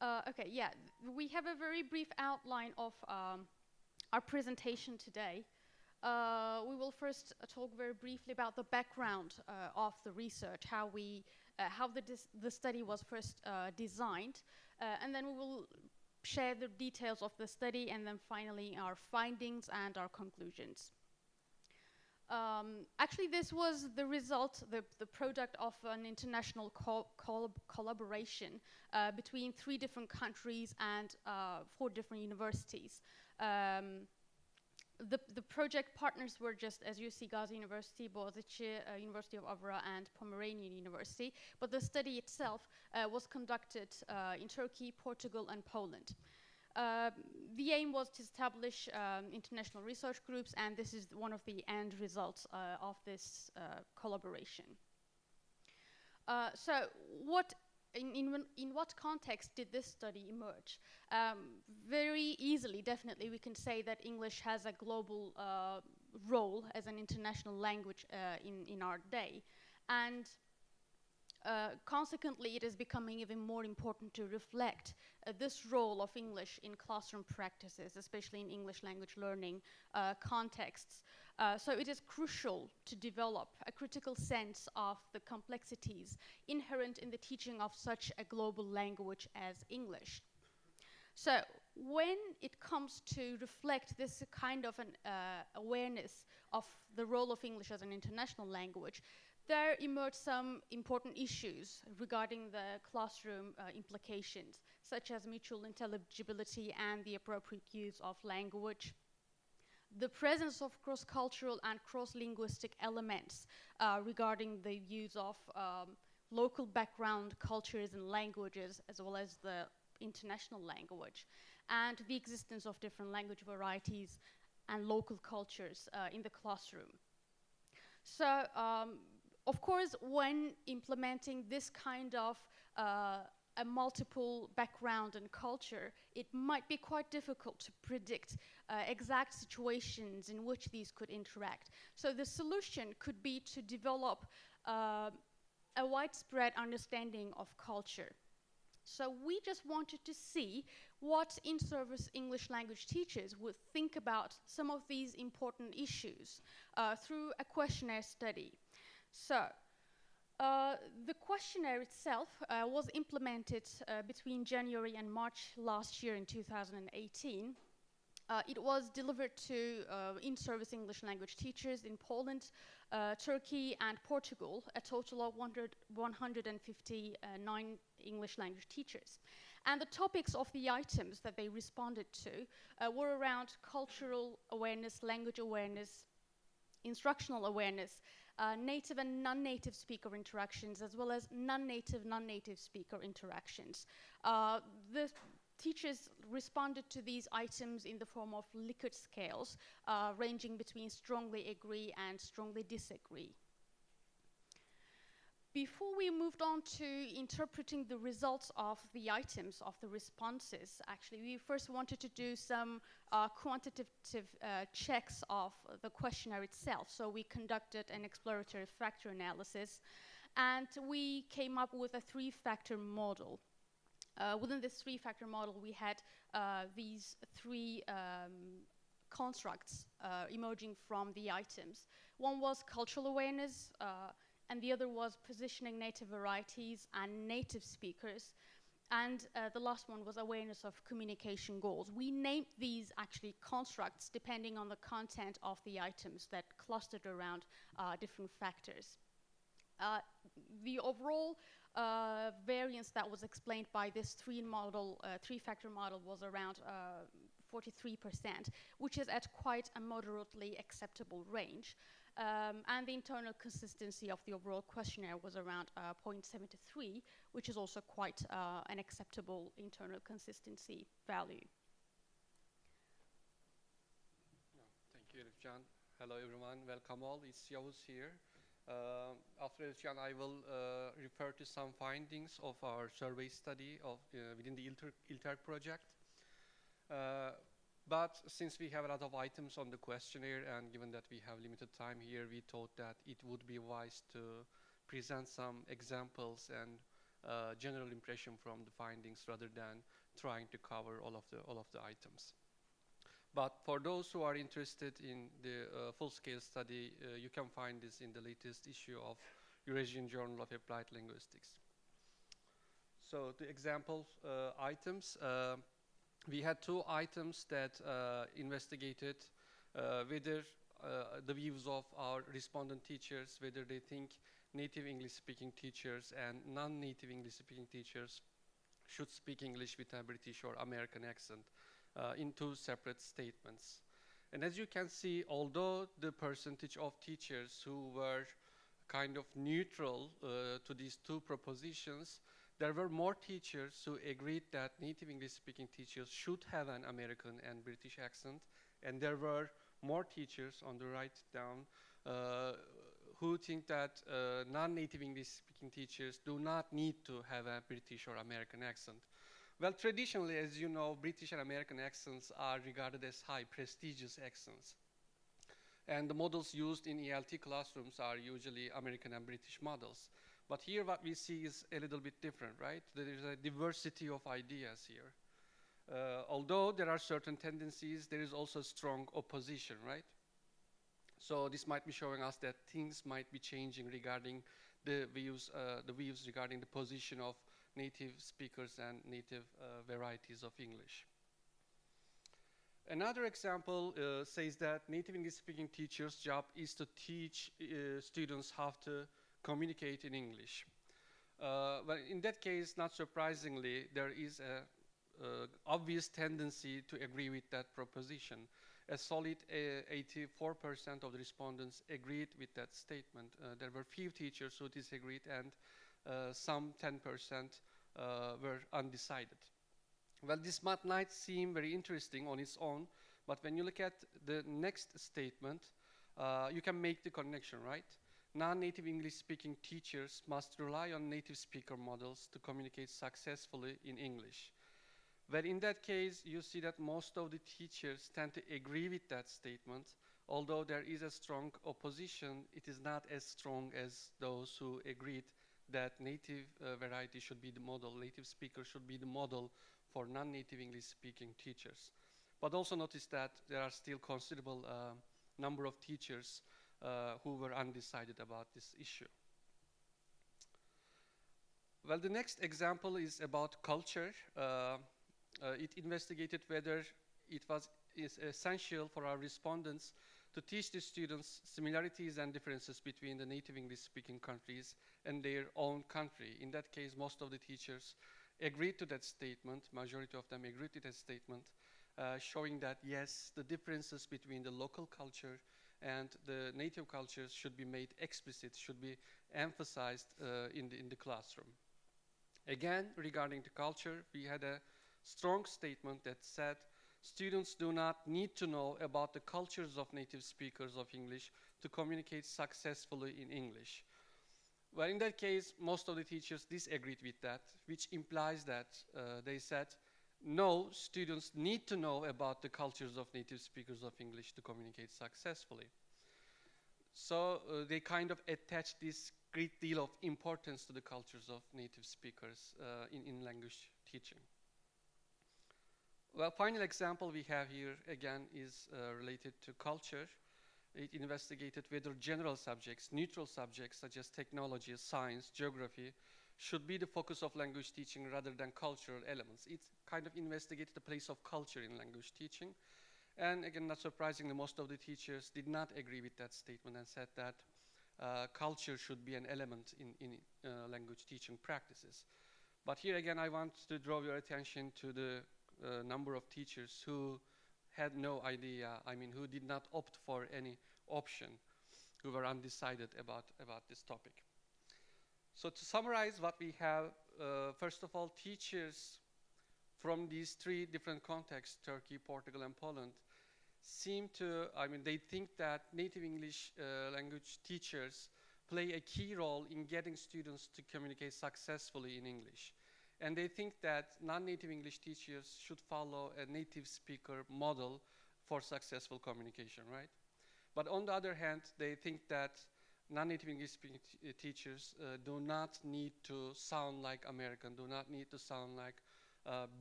Okay, yeah, we have a very brief outline of our presentation today. We will first talk very briefly about the background of the research, how the study was first designed, and then we will share the details of the study, and then finally our findings and our conclusions. Actually, this was the result, the product of an international collaboration between 3 different countries and 4 different universities. The project partners were just, as you see, Gazi University, Boğaziçi, University of Avra, and Pomeranian University. But the study itself was conducted in Turkey, Portugal, and Poland. The aim was to establish international research groups, and this is one of the end results of this collaboration. So in what context did this study emerge? Very easily, definitely, we can say that English has a global role as an international language in our day. And consequently, it is becoming even more important to reflect this role of English in classroom practices, especially in English language learning contexts. So it is crucial to develop a critical sense of the complexities inherent in the teaching of such a global language as English. So when it comes to reflect this kind of an awareness of the role of English as an international language, there emerged some important issues regarding the classroom implications, such as mutual intelligibility and the appropriate use of language, the presence of cross-cultural and cross-linguistic elements regarding the use of local background, cultures, and languages, as well as the international language, and the existence of different language varieties and local cultures in the classroom. So, of course, when implementing this kind of a multiple background and culture, it might be quite difficult to predict exact situations in which these could interact. So the solution could be to develop a widespread understanding of culture. So we just wanted to see what in-service English language teachers would think about some of these important issues through a questionnaire study. So, the questionnaire itself was implemented between January and March last year in 2018. It was delivered to in-service English language teachers in Poland, Turkey, and Portugal, a total of 159 English language teachers. And the topics of the items that they responded to were around cultural awareness, language awareness, instructional awareness, native and non-native speaker interactions, as well as non-native speaker interactions. The teachers responded to these items in the form of Likert scales, ranging between strongly agree and strongly disagree. Before we moved on to interpreting the results of the items, of the responses, actually, we first wanted to do some quantitative checks of the questionnaire itself. So we conducted an exploratory factor analysis, and we came up with a 3-factor model. Within this 3-factor model, we had these 3 constructs emerging from the items. One was cultural awareness, and the other was positioning native varieties and native speakers. And the last one was awareness of communication goals. We named these actually constructs depending on the content of the items that clustered around different factors. The overall variance that was explained by this 3-factor model was around 43%, which is at quite a moderately acceptable range. And the internal consistency of the overall questionnaire was around 0.73, which is also quite an acceptable internal consistency value. Thank you, Elifcan. Hello, everyone. Welcome all. It's Yavuz here. After Elifcan, I will refer to some findings of our survey study of within the ILTERG project. But since we have a lot of items on the questionnaire, and given that we have limited time here, we thought that it would be wise to present some examples and general impression from the findings rather than trying to cover all of the items. But for those who are interested in the full-scale study, you can find this in the latest issue of Eurasian Journal of Applied Linguistics. So the example items, we had two items that investigated whether the views of our respondent teachers, whether they think native English-speaking teachers and non-native English-speaking teachers should speak English with a British or American accent in two separate statements. And as you can see, although the percentage of teachers who were kind of neutral to these two propositions, there were more teachers who agreed that native English-speaking teachers should have an American and British accent, and there were more teachers on the right down who think that non-native English-speaking teachers do not need to have a British or American accent. Well, traditionally, as you know, British and American accents are regarded as high, prestigious accents. And the models used in ELT classrooms are usually American and British models. But here what we see is a little bit different, right? There is a diversity of ideas here. Although there are certain tendencies, there is also strong opposition, right? So this might be showing us that things might be changing regarding the views regarding the position of native speakers and native varieties of English. Another example says that native English-speaking teachers' job is to teach students how to communicate in English. But in that case, not surprisingly, there is a obvious tendency to agree with that proposition. A solid 84% of the respondents agreed with that statement. There were few teachers who disagreed, and some 10% were undecided. Well, this might not seem very interesting on its own, but when you look at the next statement, you can make the connection, right? Non-native English-speaking teachers must rely on native speaker models to communicate successfully in English. Well, in that case, you see that most of the teachers tend to agree with that statement. Although there is a strong opposition, it is not as strong as those who agreed that native variety should be the model, native speakers should be the model for non-native English-speaking teachers. But also notice that there are still considerable number of teachers who were undecided about this issue. Well, the next example is about culture. It investigated whether it is essential for our respondents to teach the students similarities and differences between the native English-speaking countries and their own country. In that case, most of the teachers agreed to that statement, majority of them agreed to that statement, showing that yes, the differences between the local culture and the native cultures should be made explicit, should be emphasized in the classroom. Again, regarding the culture, we had a strong statement that said students do not need to know about the cultures of native speakers of English to communicate successfully in English. Well, in that case, most of the teachers disagreed with that, which implies that they said, no, students need to know about the cultures of native speakers of English to communicate successfully. So they kind of attached this great deal of importance to the cultures of native speakers in language teaching. Well, final example we have here, again, is related to culture. It investigated whether general subjects, neutral subjects such as technology, science, geography, should be the focus of language teaching rather than cultural elements. It kind of investigated the place of culture in language teaching. And again, not surprisingly, most of the teachers did not agree with that statement and said that culture should be an element in language teaching practices. But here again, I want to draw your attention to the number of teachers who had no idea, who did not opt for any option, who were undecided about this topic. So to summarize what we have, first of all, teachers from these three different contexts, Turkey, Portugal, and Poland, seem to, they think that native English language teachers play a key role in getting students to communicate successfully in English. And they think that non-native English teachers should follow a native speaker model for successful communication, right? But on the other hand, they think that non-native English speaking teachers do not need to sound like American, do not need to sound like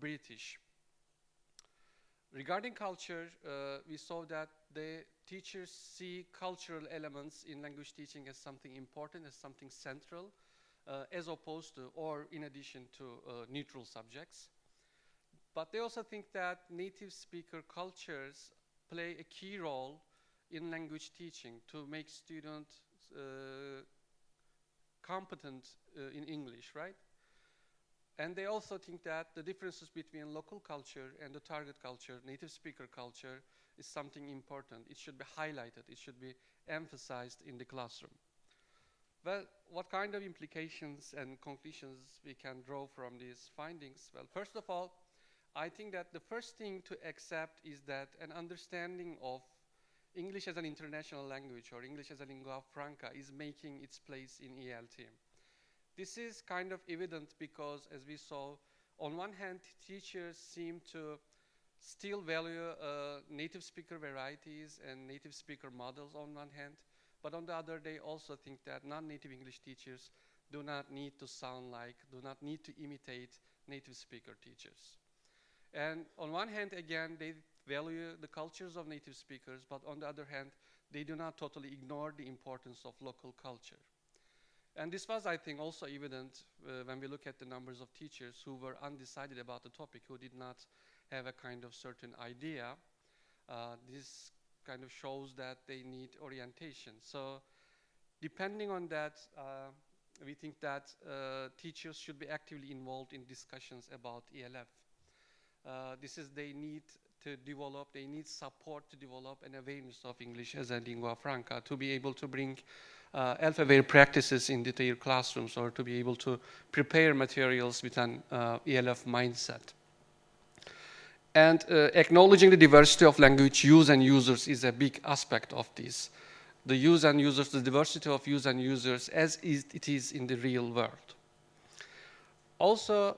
British. Regarding culture, we saw that the teachers see cultural elements in language teaching as something important, as something central, as opposed to, or in addition to, neutral subjects. But they also think that native speaker cultures play a key role in language teaching to make students competent in English, right? And they also think that the differences between local culture and the target culture, native speaker culture, is something important. It should be highlighted. It should be emphasized in the classroom. Well, what kind of implications and conclusions we can draw from these findings? Well, first of all, I think that the first thing to accept is that an understanding of English as an international language or English as a lingua franca is making its place in ELT. This is kind of evident because, as we saw, on one hand, teachers seem to still value native speaker varieties and native speaker models on one hand, but on the other, they also think that non-native English teachers do not need to sound like, do not need to imitate native speaker teachers. And on one hand, again, they value the cultures of native speakers, but on the other hand, they do not totally ignore the importance of local culture. And this was, I think, also evident when we look at the numbers of teachers who were undecided about the topic, who did not have a kind of certain idea. This kind of shows that they need orientation. So depending on that, we think that teachers should be actively involved in discussions about ELF. They need to develop, they need support to develop an awareness of English as a lingua franca, to be able to bring ELF-aware practices into their classrooms, or to be able to prepare materials with an ELF mindset. And acknowledging the diversity of language use and users is a big aspect of this. The use and users, the diversity of use and users as it is in the real world. Also,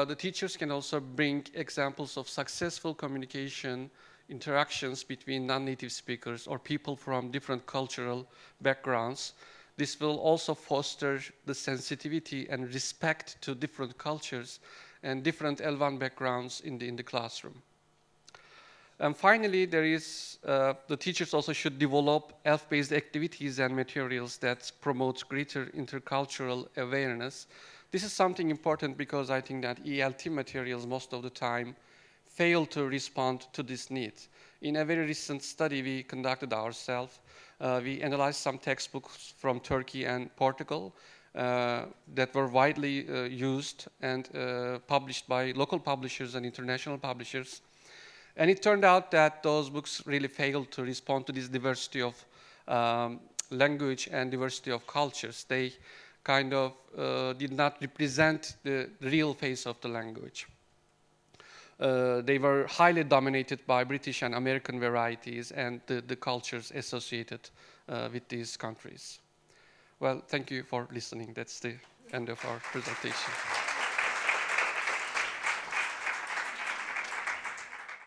the teachers can also bring examples of successful communication interactions between non-native speakers or people from different cultural backgrounds. This will also foster the sensitivity and respect to different cultures and different L1 backgrounds in the classroom. And finally, the teachers also should develop ELF-based activities and materials that promote greater intercultural awareness. This is something important because I think that ELT materials most of the time fail to respond to this need. In a very recent study we conducted ourselves, we analyzed some textbooks from Turkey and Portugal that were widely used and published by local publishers and international publishers. And it turned out that those books really failed to respond to this diversity of language and diversity of cultures. They kind of did not represent the real face of the language. They were highly dominated by British and American varieties and the cultures associated with these countries. Well, thank you for listening. That's the end of our presentation.